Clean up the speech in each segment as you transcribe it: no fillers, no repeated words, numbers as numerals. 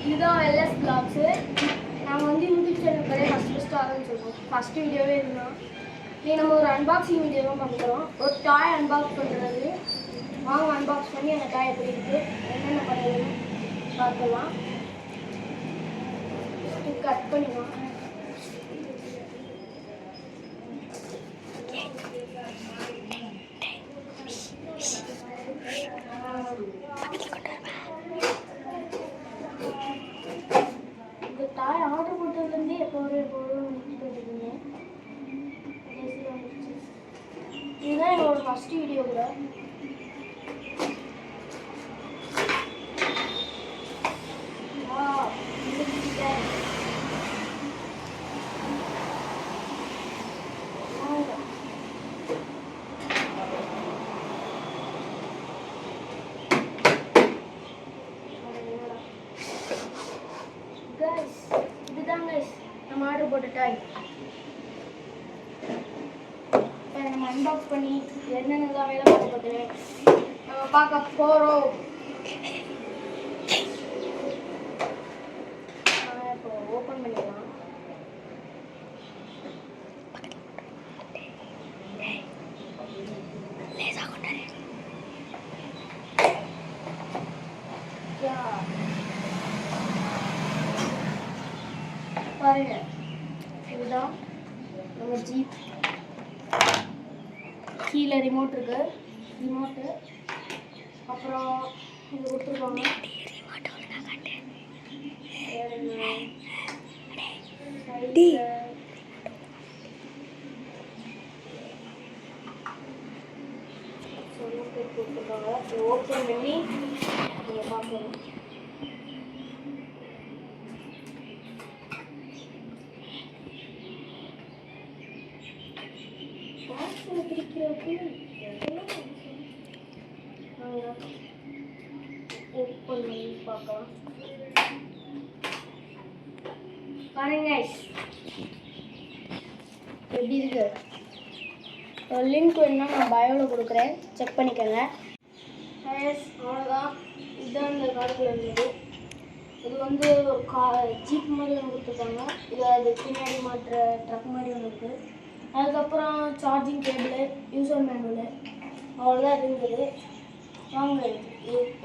இதுதான் LS blogs. நாங்கள் வந்து யூடியூப் சேனல் பேரே ஃபஸ்ட்டு ஆரம்பிச்சிருக்கோம். ஃபஸ்ட்டு வீடியோவே இருந்தால் நீ நம்ம ஒரு அன்பாக்சிங் வீடியோவாக பண்ணுறோம். ஒரு டாய் அன்பாக்ஸ் பண்ணுறது. வாங்க அன்பாக்ஸ் பண்ணி அந்த டாய் எப்படி இருக்குது என்னென்ன பண்ணுறதுன்னு பார்க்கலாம். கட் பண்ணிக்கலாம். இந்த டாய் ஆர்டர் போட்டதுலேருந்தே எப்போதும் போட்டுருக்கீங்க. இதுதான் என்னோட ஃபர்ஸ்ட் வீடியோ கூட. இதுதான் கைஸ் நம்ம ஆர்டர் போட்ட டாய். இப்போ நம்ம அன்பாக்ஸ் பண்ணி என்னென்னலாம் வேலை பார்க்கப்பட்டு நம்ம பார்க்க போகிறோம். இப்போ ஓப்பன் பண்ணிக்கலாம். பாருங்க, இதுதான் நம்ம ஜீப். கீழே ரிமோட் இருக்கு. ரிமோட்டு அப்புறம் இது கொடுத்துருக்காங்க. கொடுத்துருக்காங்க. ஓப்பன் பண்ணி நீங்கள் பார்க்கணும். ஓப்பன் பண்ணி பார்க்கலாம். பாருங்க எப்படி இருக்கு. லிங்க் வேணும்னா நான் பயோவில் கொடுக்குறேன், செக் பண்ணிக்கோங்க. அவ்வளோதான். இதுதான் இந்த காருக்குள்ள இருந்தது. இது வந்து ஒரு ஜீப் மாதிரி ஒன்று கொடுத்துருக்காங்க. இது அது பின்னாடி மாட்டுற ட்ரக் மாதிரி ஒன்று இருக்குது. அதுக்கப்புறம் சார்ஜிங் கேபிள், யூசர் மேனுவலு, அவ்வளோதான் இருந்தது. வாங்க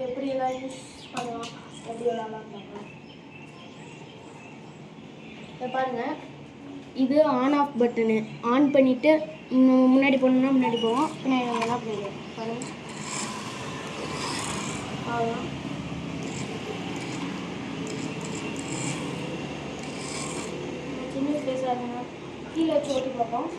எப்படியெல்லாம் யூஸ் பண்ணலாம், எப்படி விளாட்லாம் பார்க்கலாம். இப்போ பாருங்கள், இது ஆன் ஆஃப் பட்டனு. ஆன் பண்ணிவிட்டு முன்னாடி போகணுன்னா முன்னாடி போவோம், பின்னாடி என்ன பண்ணிடுவோம். பாருங்கள், அவ்வளோதான். சின்ன ஸ்பேஸாக இருக்குங்க. கீழே வச்சு ஓட்டி பார்ப்போம்.